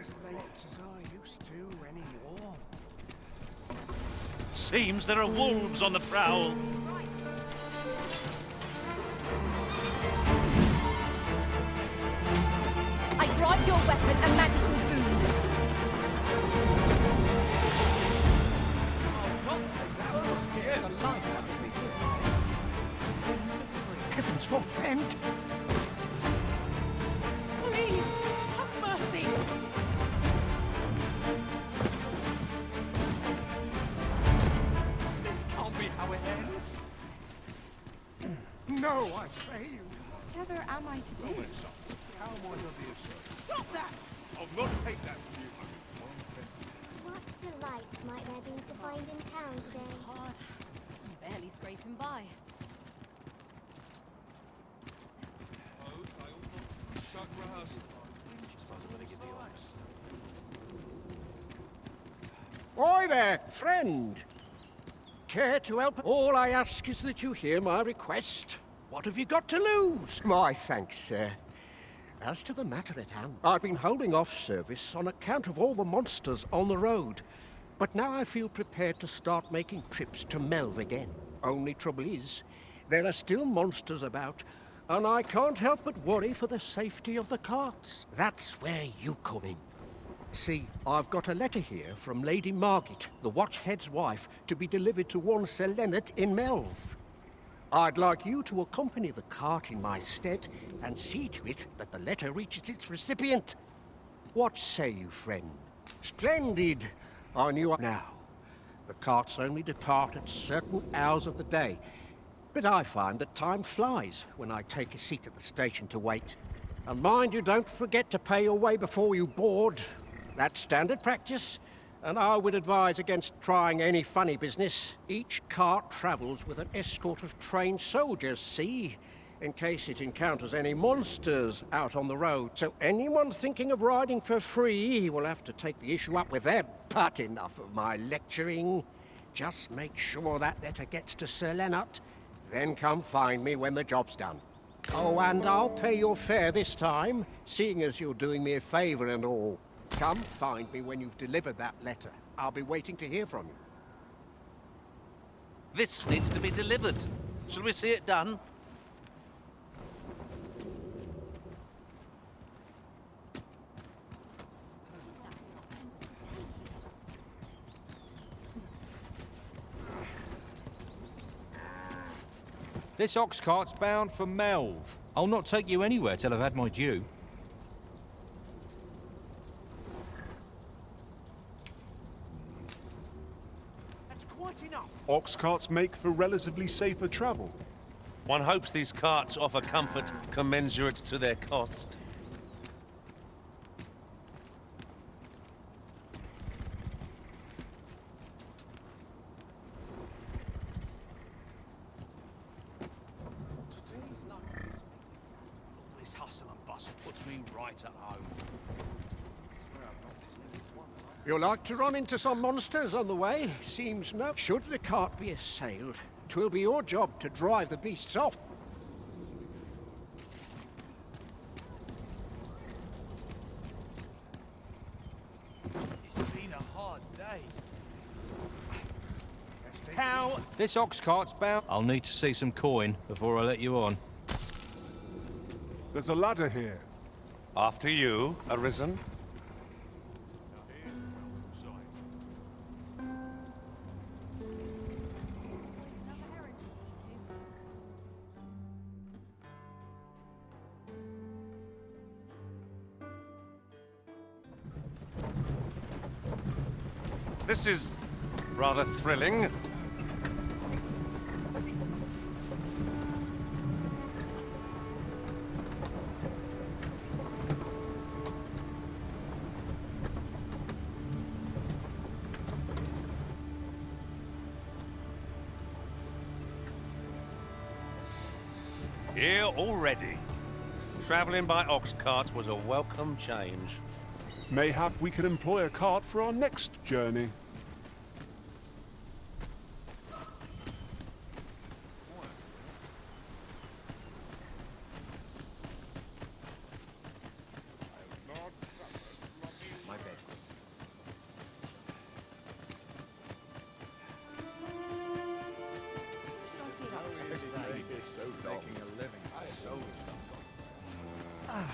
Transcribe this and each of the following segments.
as late as I used to anymore. Seems there are wolves on the prowl. I grant your weapon a magical boon. I'll not take that. Will scare the life out of me. Heavens forfend! Please, have mercy! This can't be how it ends. No, I say you. Whatever am I to do? How am I to be assured? Stop that! I'll not take that from you. What delights might there be to find in town today? Hard. I'm barely scraping by. Oi there, friend. Care to help? All I ask is that you hear my request. What have you got to lose? My thanks, sir. As to the matter at hand, I've been holding off service on account of all the monsters on the road. But now I feel prepared to start making trips to Melv again. Only trouble is, there are still monsters about, and I can't help but worry for the safety of the carts. That's where you come in. See, I've got a letter here from Lady Margit, the Watchhead's wife, to be delivered to one Sir Leonard in Melv. I'd like you to accompany the cart in my stead and see to it that the letter reaches its recipient. What say you, friend? Splendid! I knew now. The carts only depart at certain hours of the day, but I find that time flies when I take a seat at the station to wait. And mind you, don't forget to pay your way before you board. That's standard practice, and I would advise against trying any funny business. Each cart travels with an escort of trained soldiers, see? In case it encounters any monsters out on the road. So anyone thinking of riding for free will have to take the issue up with them. But enough of my lecturing. Just make sure that letter gets to Sir Leonard, then come find me when the job's done. Oh, and I'll pay your fare this time, seeing as you're doing me a favour and all. Come find me when you've delivered that letter. I'll be waiting to hear from you. This needs to be delivered. Shall we see it done? This ox cart's bound for Melv. I'll not take you anywhere till I've had my due. That's quite enough. Ox carts make for relatively safer travel. One hopes these carts offer comfort commensurate to their cost. This hustle and bustle puts me right at home. You'll like to run into some monsters on the way? Seems no. Should the cart be assailed, 'twill be your job to drive the beasts off. It's been a hard day. How? This ox cart's bound. I'll need to see some coin before I let you on. There's a ladder here. After you, Arisen. This is rather thrilling. Here already. Travelling by ox carts was a welcome change. Mayhap we could employ a cart for our next journey. My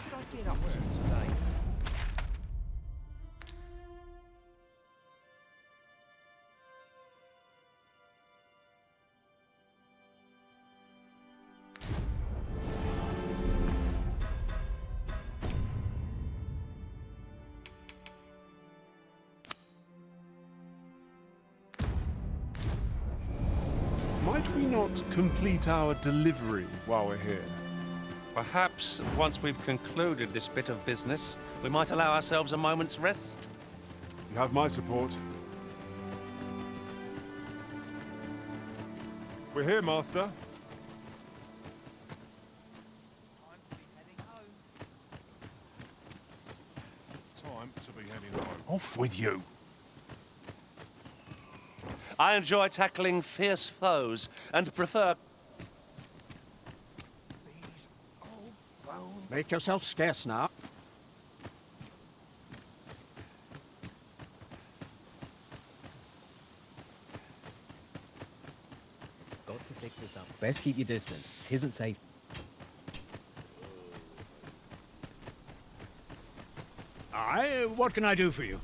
should I get up to today? Might we not complete our delivery while we're here? Perhaps once we've concluded this bit of business, we might allow ourselves a moment's rest. You have my support. We're here, Master. Time to be heading home. Off with you. I enjoy tackling fierce foes and prefer... Make yourself scarce now. Got to fix this up. Best keep your distance. Tisn't safe. What can I do for you?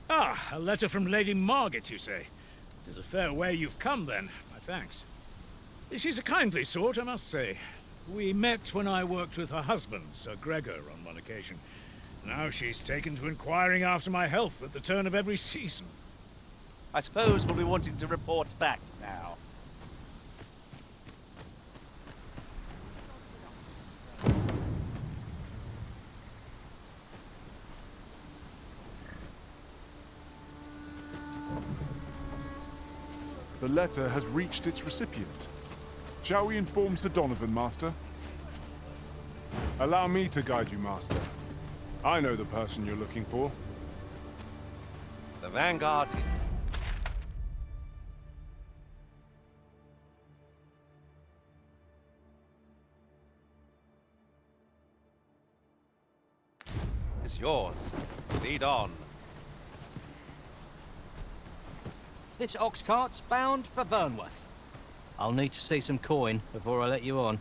Ah, a letter from Lady Margaret, you say? It is a fair way you've come, then. My thanks. She's a kindly sort, I must say. We met when I worked with her husband, Sir Gregor, on one occasion. Now she's taken to inquiring after my health at the turn of every season. I suppose we'll be wanting to report back now. The letter has reached its recipient. Shall we inform Sir Donovan, Master? Allow me to guide you, Master. I know the person you're looking for. The Vanguard... is yours. Lead on. This ox cart's bound for Burnworth. I'll need to see some coin before I let you on.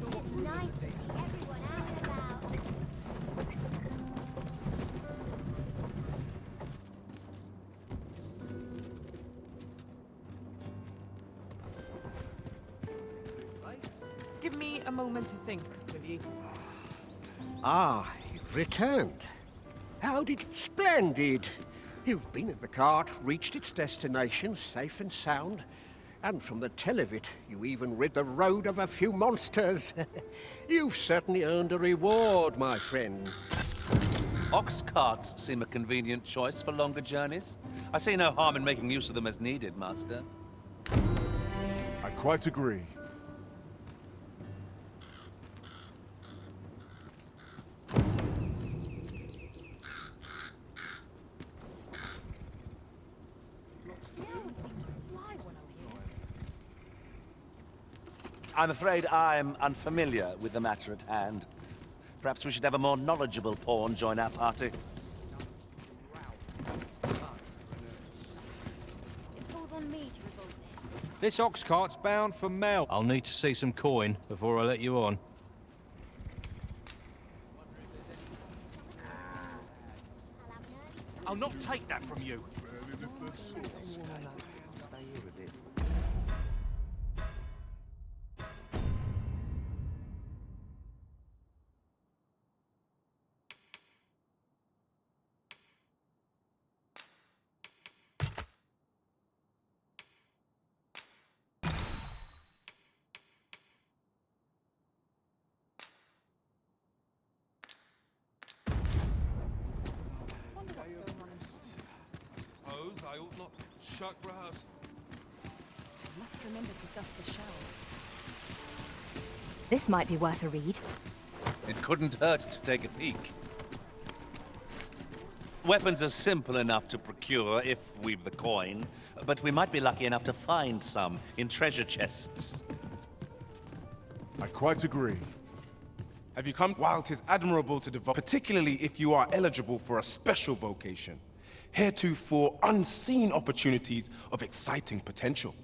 It's nice to see everyone out and about. Give me a moment to think, will you? Ah, you've returned. How did... Splendid! You've been in the cart, reached its destination, safe and sound. And from the tell of it, you even rid the road of a few monsters. You've certainly earned a reward, my friend. Ox carts seem a convenient choice for longer journeys. I see no harm in making use of them as needed, Master. I quite agree. I'm afraid I'm unfamiliar with the matter at hand. Perhaps we should have a more knowledgeable pawn join our party. It falls on me to resolve this. This ox cart's bound for Mel. I'll need to see some coin before I let you on. I'll have none. I'll not take that from you. I ought not shirk rehearsal. must remember to dust the shelves. This might be worth a read. It couldn't hurt to take a peek. Weapons are simple enough to procure if we've the coin, but we might be lucky enough to find some in treasure chests. I quite agree. Have you come? While 'tis admirable to devote, particularly if you are eligible for a special vocation, heretofore unseen opportunities of exciting potential.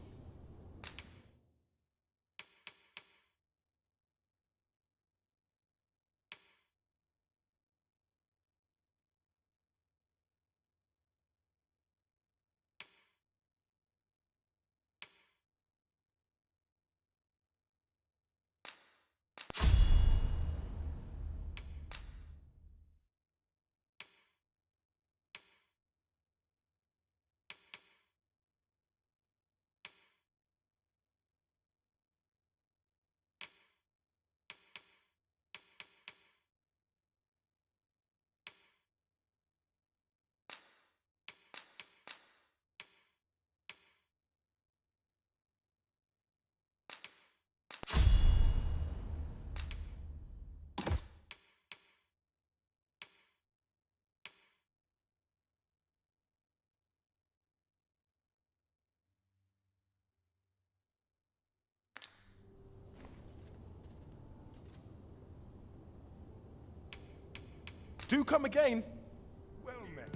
Do come again. Well met.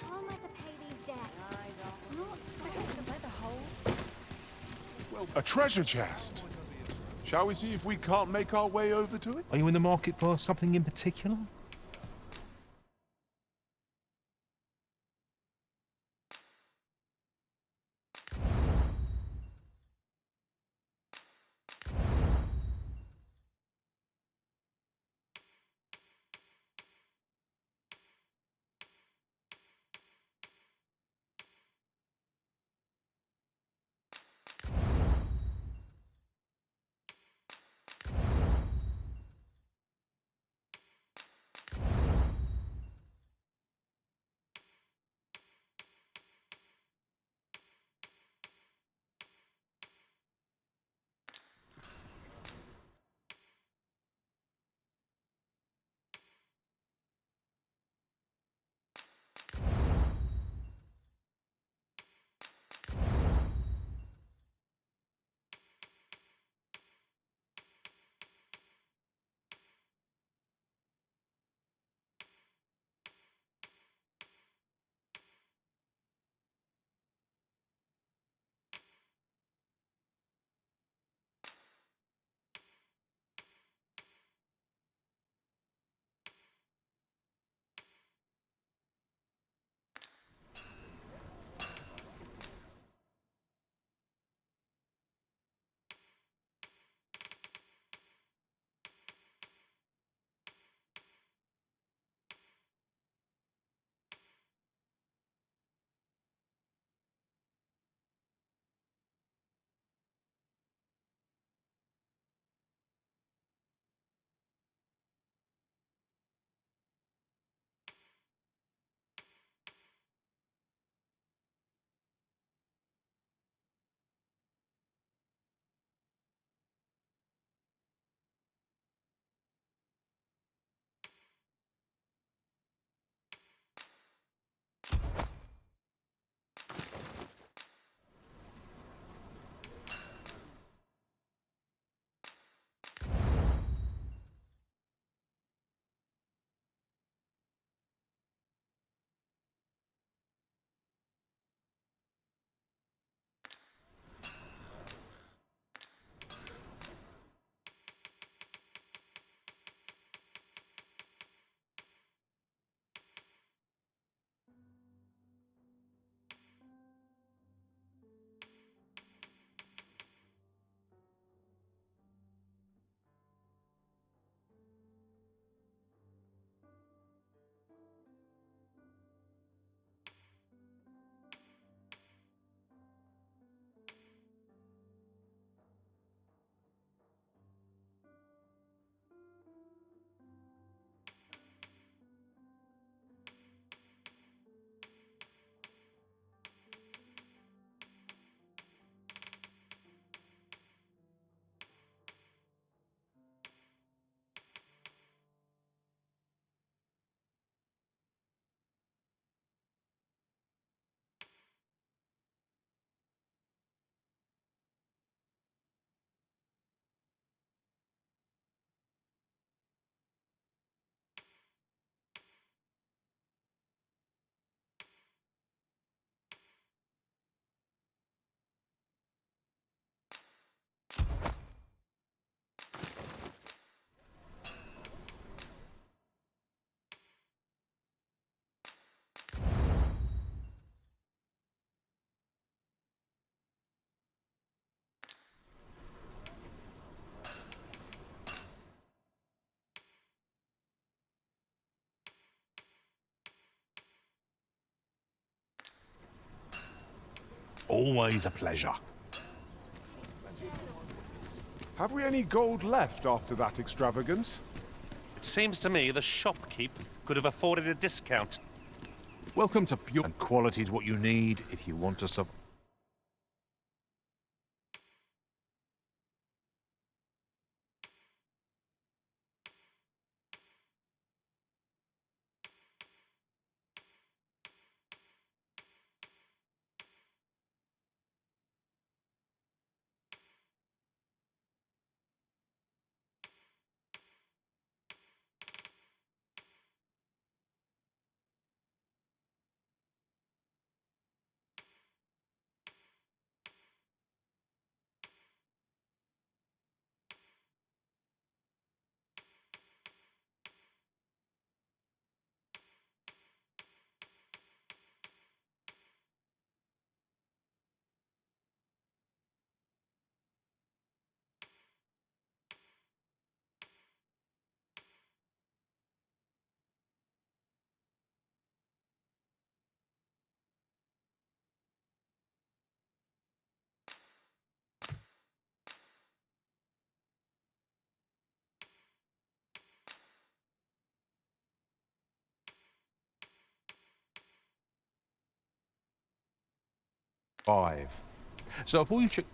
How am I to pay these debts? Not A treasure chest. Shall we see if we can't make our way over to it? Are you in the market for something in particular? Always a pleasure. Have we any gold left after that extravagance? It seems to me the shopkeep could have afforded a discount. Welcome to pure... And quality's what you need if you want to survive. So if all you check...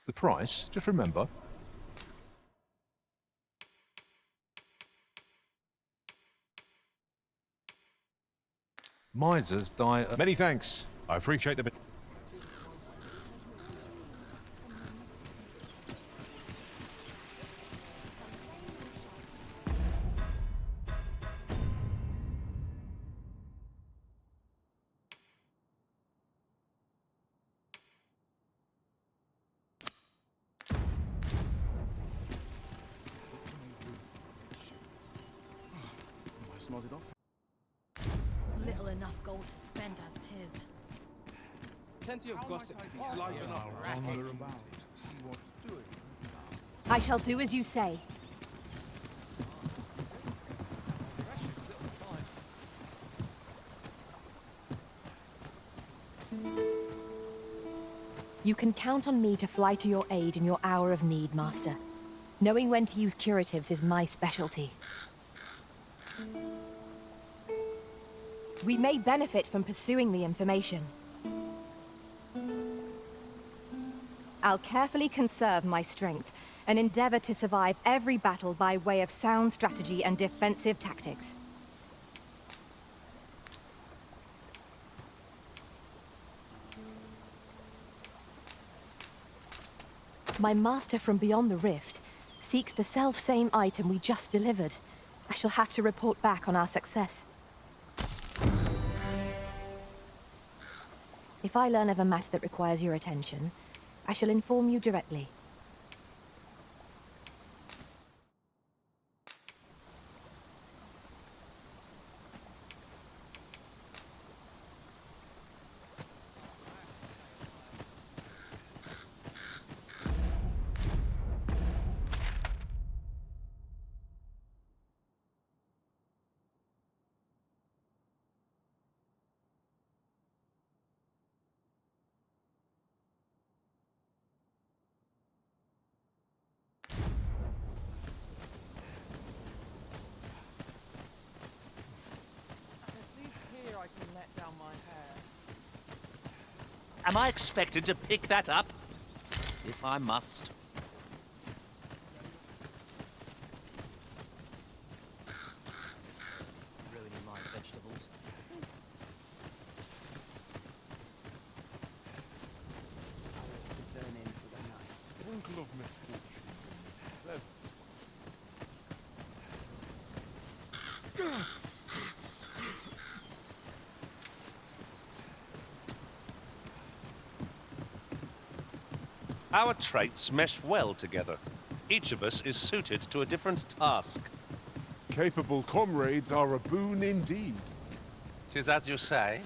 The price, just remember... Misers die... Many thanks. I appreciate the... Little enough gold to spend as 'tis. Plenty of gossip to be light enough. I shall do as you say. You can count on me to fly to your aid in your hour of need, Master. Knowing when to use curatives is my specialty. We may benefit from pursuing the information. I'll carefully conserve my strength and endeavor to survive every battle by way of sound strategy and defensive tactics. My master from beyond the rift seeks the self-same item we just delivered. I shall have to report back on our success. If I learn of a matter that requires your attention, I shall inform you directly. Am I expected to pick that up? If I must. Ruining my vegetables. To turn in for the night. Sprinkle of misfortune. Pleasant. Our traits mesh well together. Each of us is suited to a different task. Capable comrades are a boon indeed. 'Tis as you say.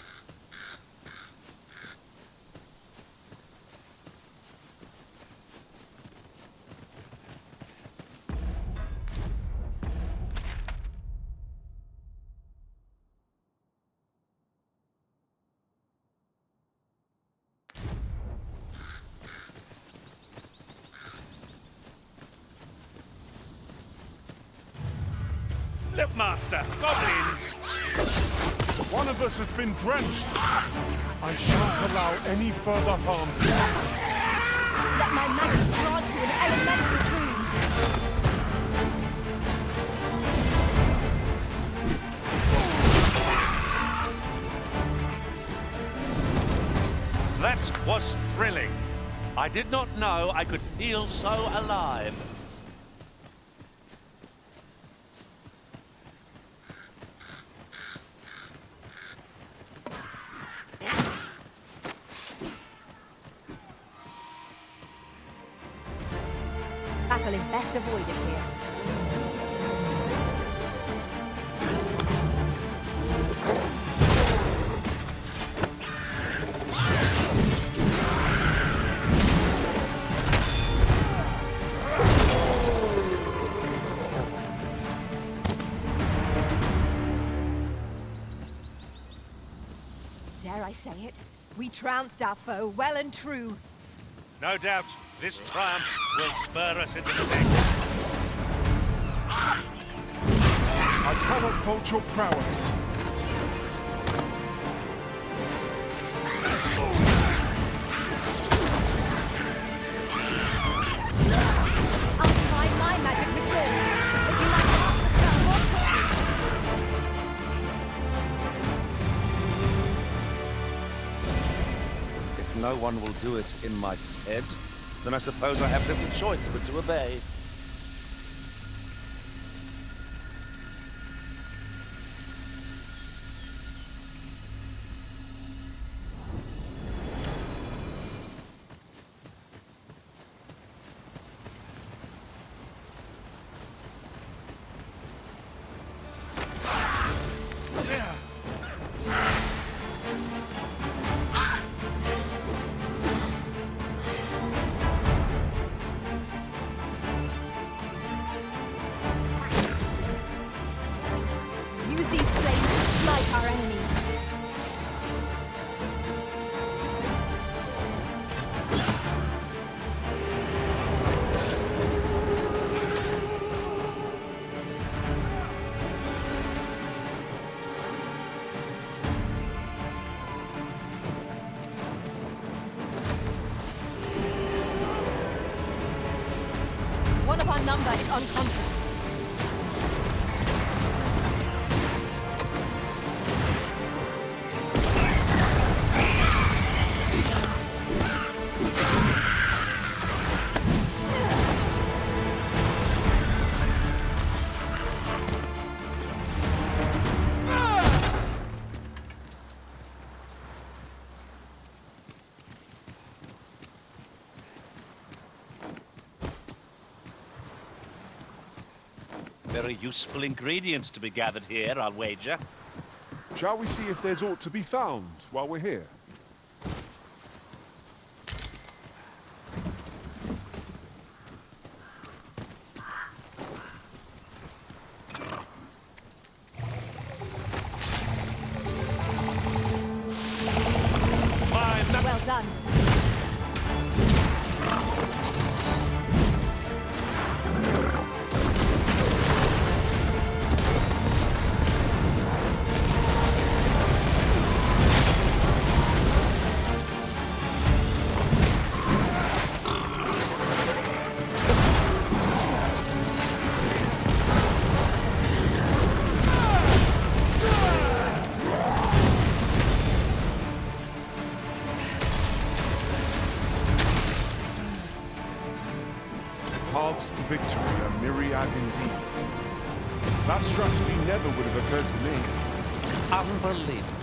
Look, Master! Goblins! One of us has been drenched. I shan't allow any further harm to you. Let my magic grant you an elemental boon! That was thrilling. I did not know I could feel so alive. Battle is best avoided here. Dare I say it? We trounced our foe well and true. No doubt, this triumph will spur us into the next. I cannot fault your prowess. I'll combine my magic with yours, but you might cast the spell more quickly. If no one will do it in my stead, then I suppose I have little choice but to obey. number is unconscious. Very useful ingredients to be gathered here, I'll wager. Shall we see if there's aught to be found while we're here? Well done. Paths to victory are myriad indeed. That strategy never would have occurred to me. Unbelievable.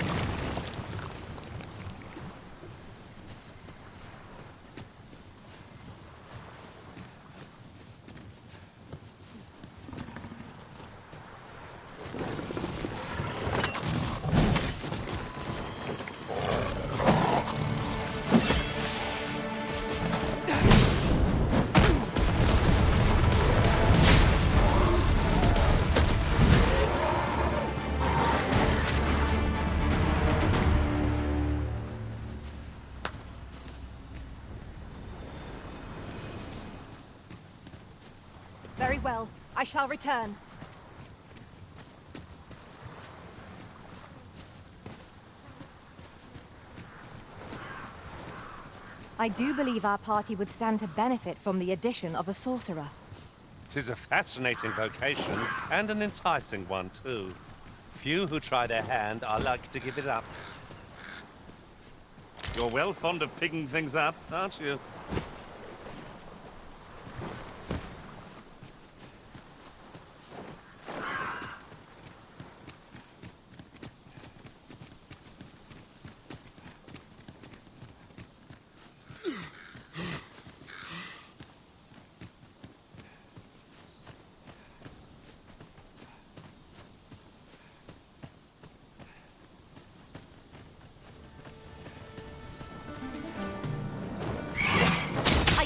Very well. I shall return. I do believe our party would stand to benefit from the addition of a sorcerer. 'Tis a fascinating vocation, and an enticing one, too. Few who try their hand are like to give it up. You're well fond of picking things up, aren't you?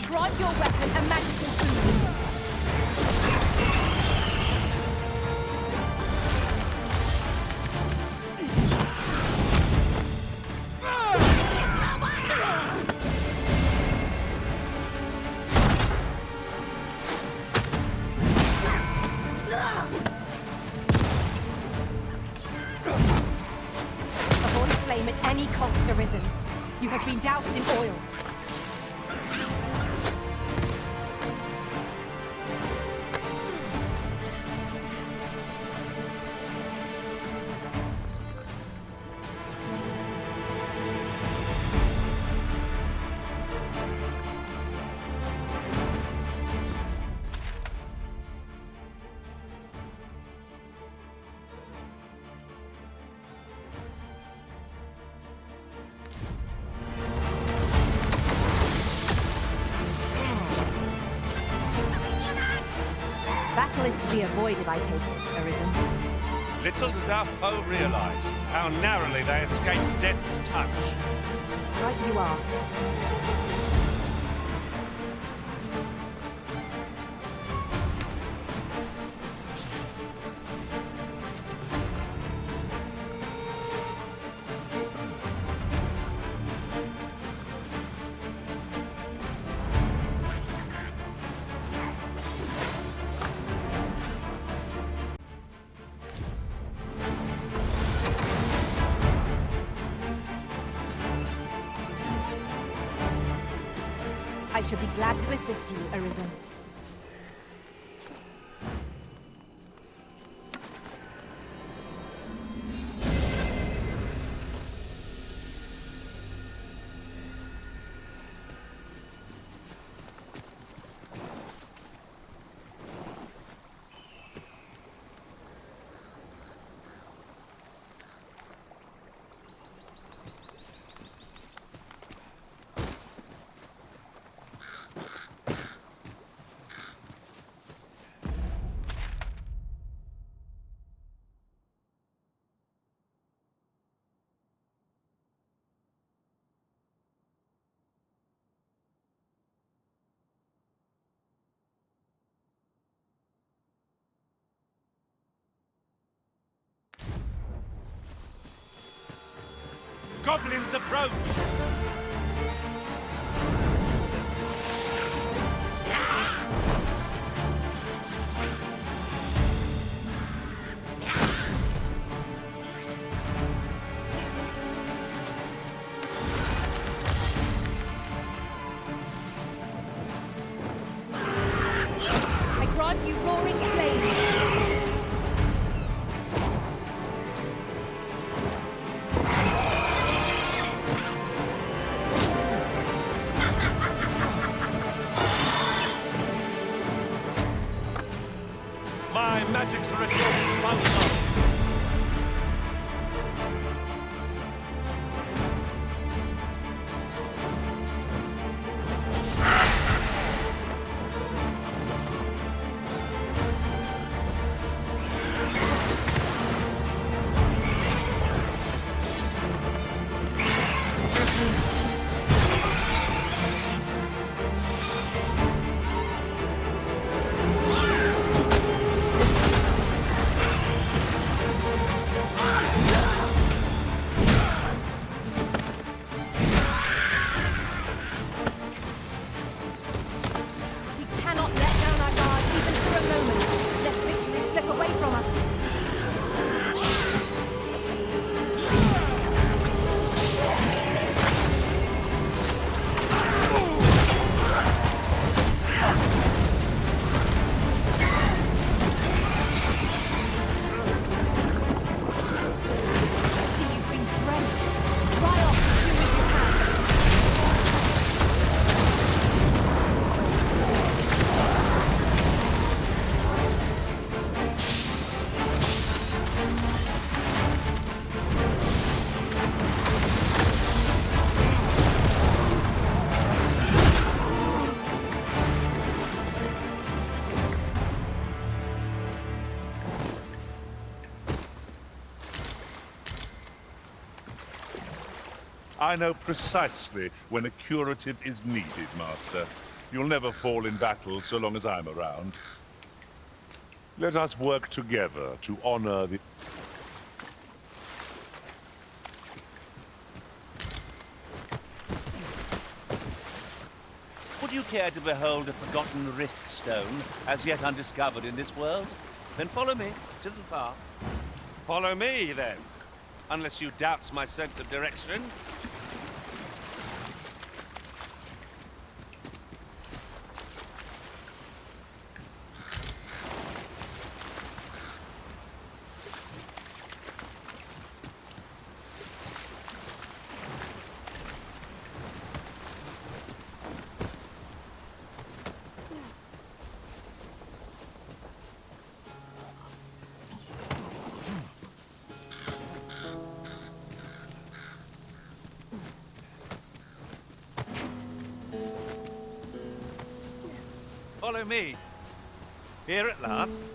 Grant your weapon a magical boon. Avoid flame at any cost, Arisen. You have been doused in oil. Battle is to be avoided, I take it, Arisen. Little does our foe realize how narrowly they escape death's touch. Right you are. I should be glad to assist you, Arisen. Goblins approach! I grant you roaring flame. My magics are at your disposal. We cannot let down our guard even for a moment, lest victory slip away from us. I see you've been drenched. Dry off as soon as you can. I know precisely when a curative is needed, Master. You'll never fall in battle so long as I'm around. Let us work together to honor the... Would you care to behold a forgotten rift stone, as yet undiscovered in this world? Then follow me. It isn't far. Follow me, then. Unless you doubt my sense of direction. Follow me. Here at last.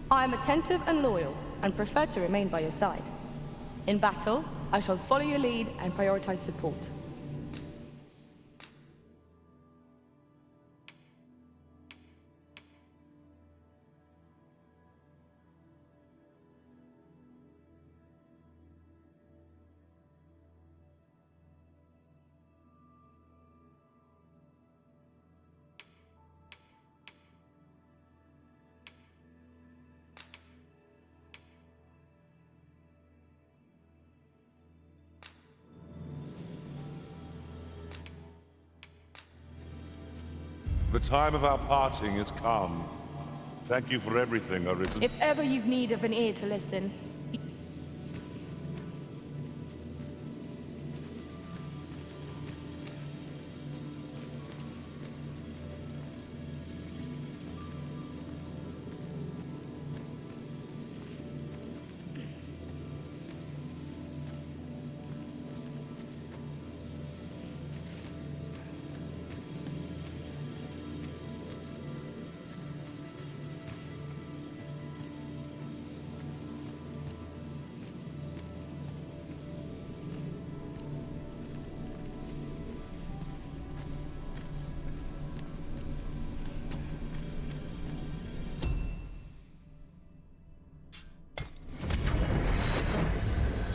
I am attentive and loyal, and prefer to remain by your side. In battle, I shall follow your lead and prioritize support. The time of our parting is come. Thank you for everything, Arisen. If ever you've need of an ear to listen,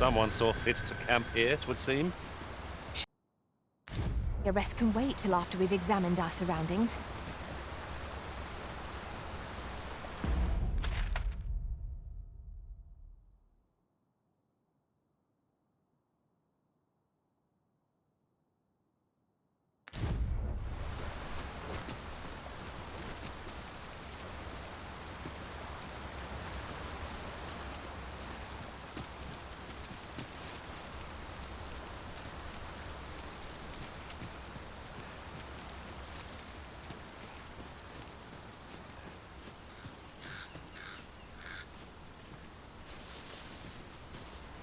Someone saw fit to camp here, 'twould seem. Your rest can wait till after we've examined our surroundings.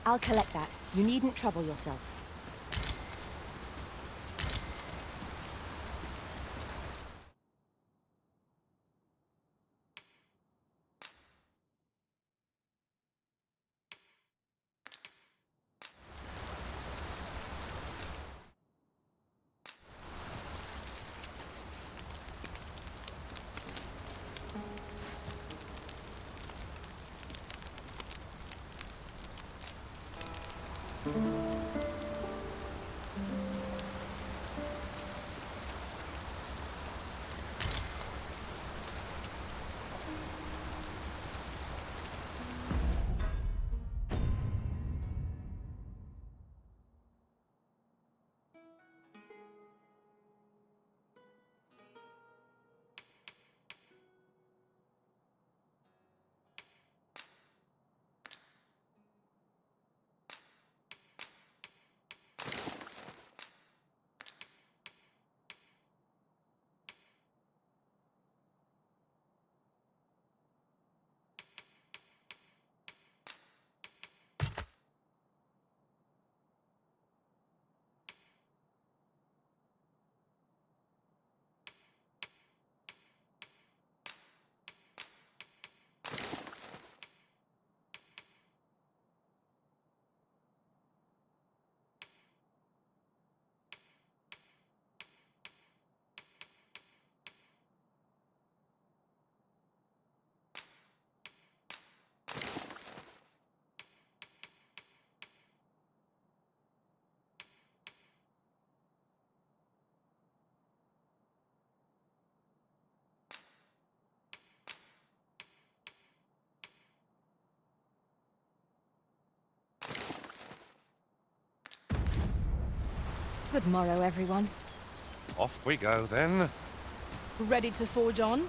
I'll collect that. You needn't trouble yourself. Good morrow, everyone. Off we go, then. ready to forge on?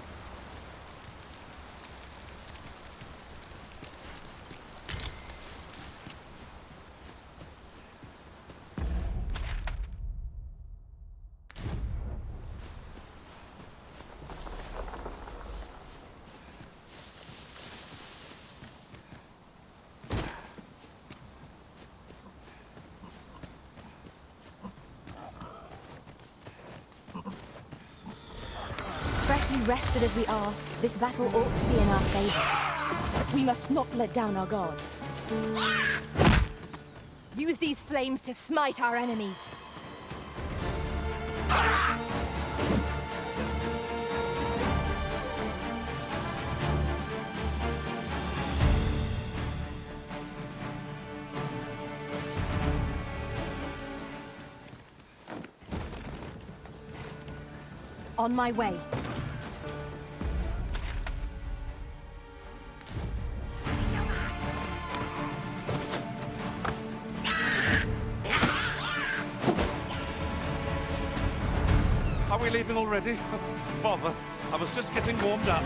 Freshly rested as we are, this battle ought to be in our favor. We must not let down our guard. Use these flames to smite our enemies. On my way. Are we be leaving already? Bother. I was just getting warmed up.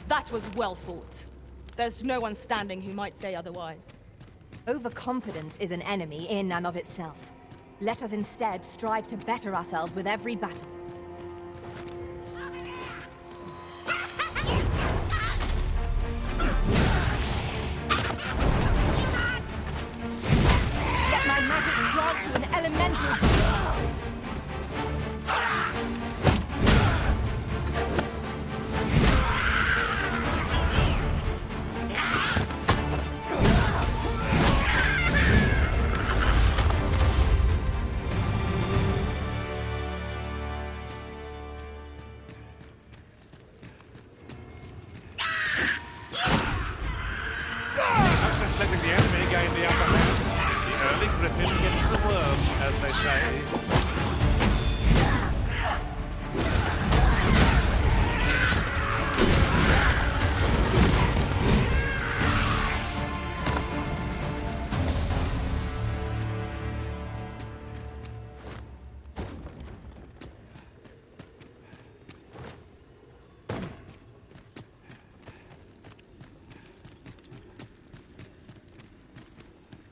That was well fought. There's no one standing who might say otherwise. Overconfidence is an enemy in and of itself. Let us instead strive to better ourselves with every battle. Let my magic grant you an elemental...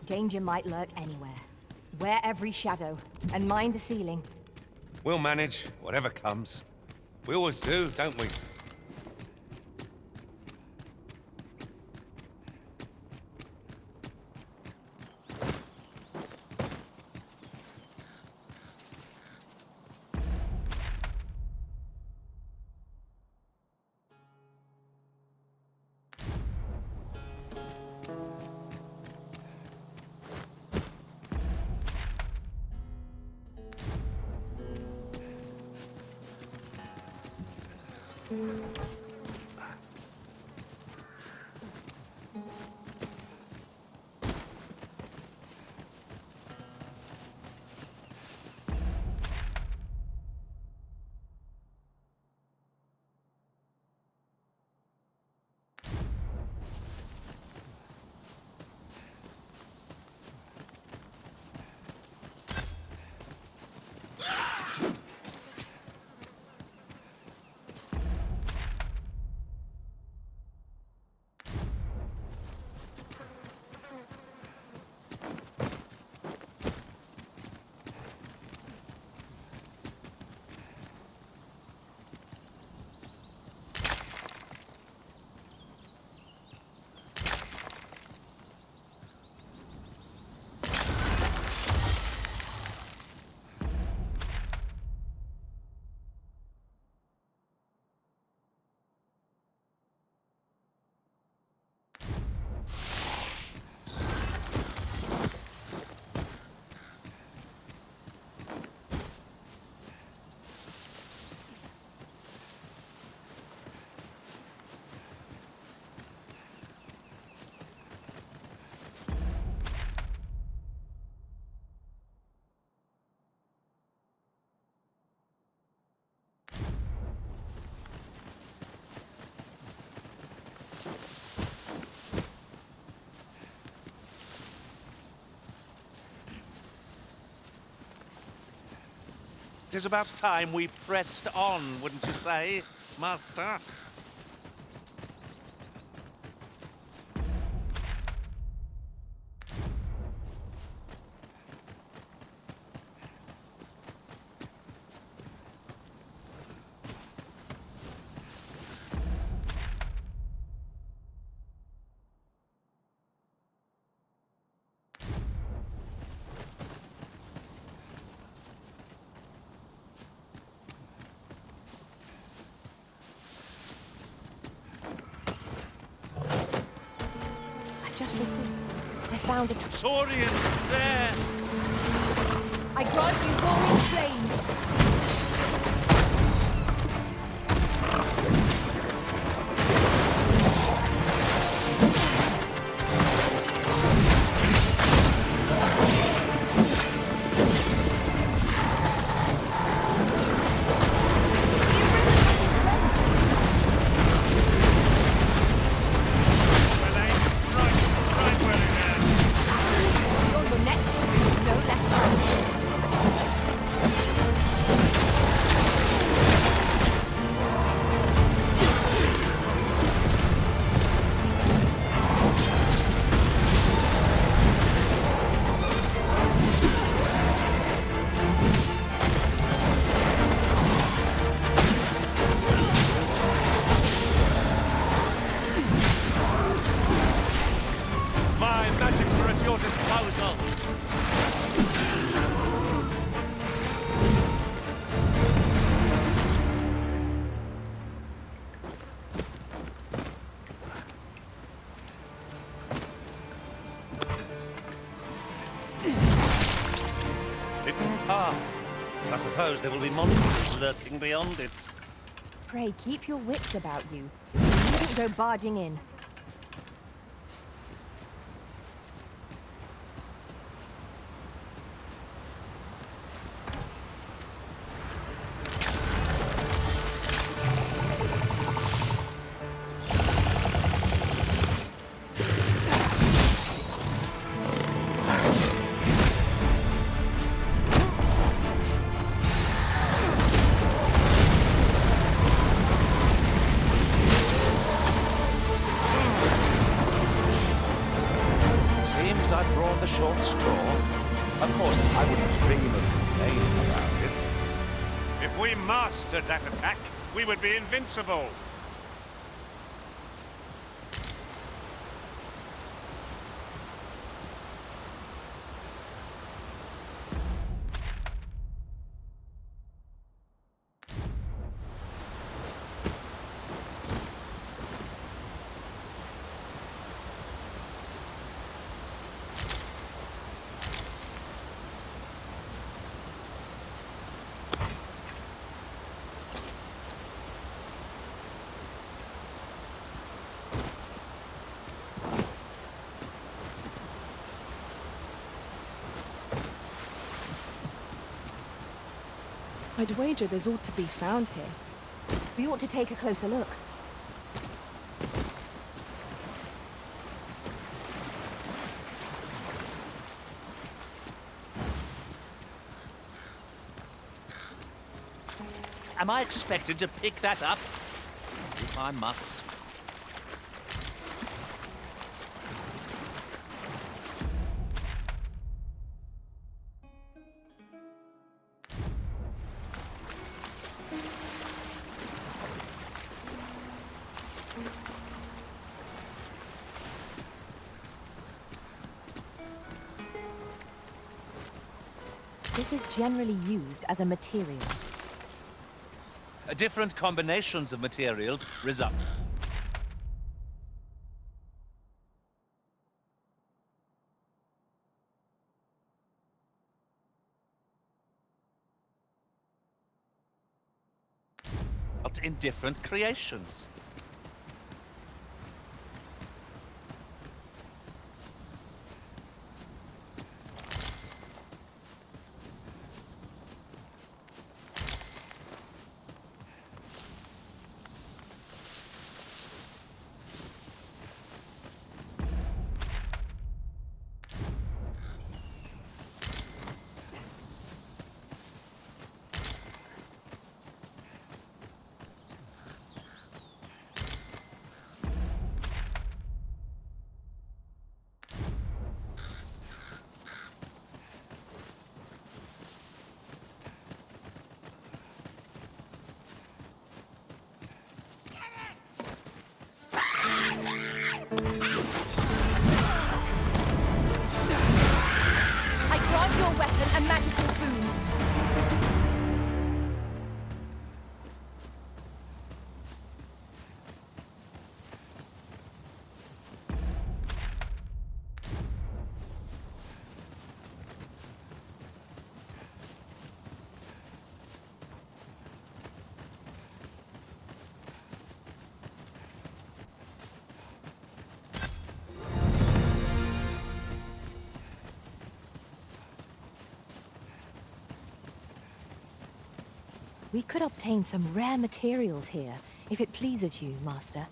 Danger might lurk anywhere. Wear every shadow, and mind the ceiling. We'll manage, whatever comes. We always do, don't we? 'Tis about time we pressed on, wouldn't you say, Master? Just recalled. I found a Saurians there! I grant you roaring flame! I suppose there will be monsters lurking beyond it. Pray, keep your wits about you. You needn't go barging in. I've drawn the short straw. Of course, I wouldn't dream of complaining about it. If we mastered that attack, we would be invincible. I'd wager there's ought to be found here. We ought to take a closer look. Am I expected to pick that up? If I must. It is generally used as a material. Different combinations of materials result. In different creations. We could obtain some rare materials here, if it pleases you, Master.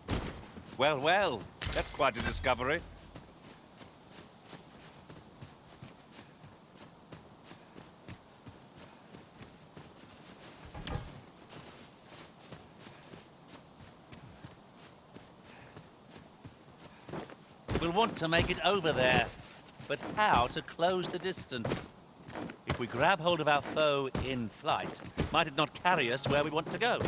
Well, well, that's quite a discovery. We'll want to make it over there, but how to close the distance? If we grab hold of our foe in flight, might it not carry us where we want to go?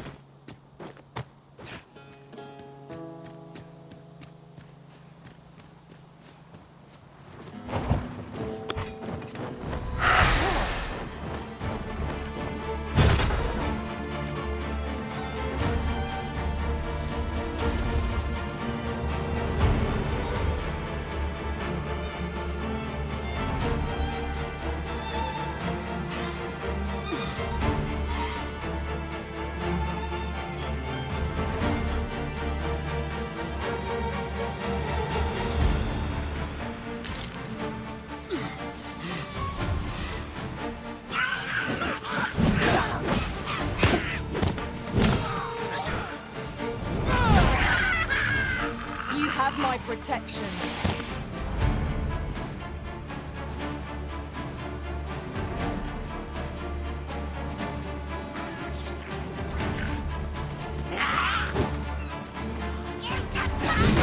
Have my protection.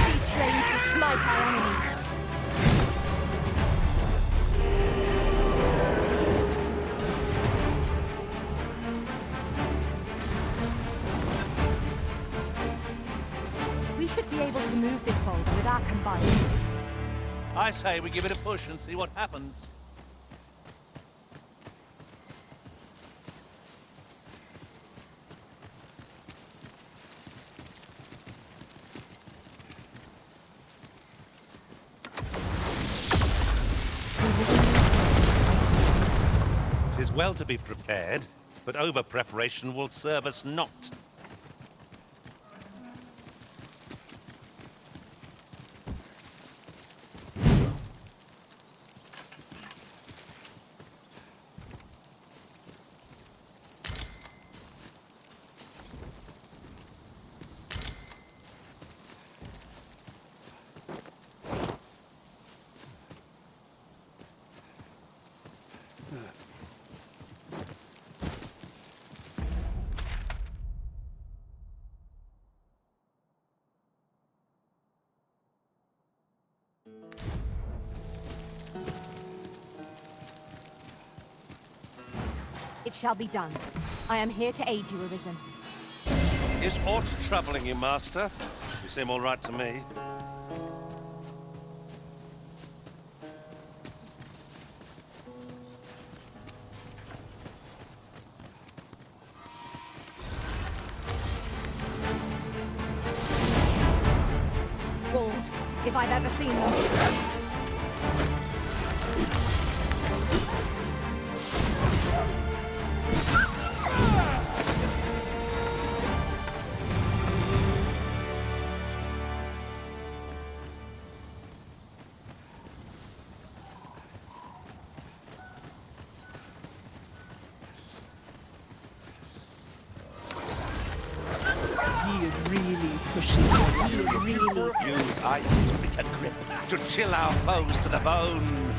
These flames to smite our enemies. We should be able to move this boulder with our combined weight. I say we give it a push and see what happens. Tis well to be prepared, but over-preparation will serve us not. It shall be done. I am here to aid you, Arisen. Is aught troubling you, Master? You seem all right to me. Wolves, if I've ever seen them. Use Ice's bitter grip to chill our foes to the bone.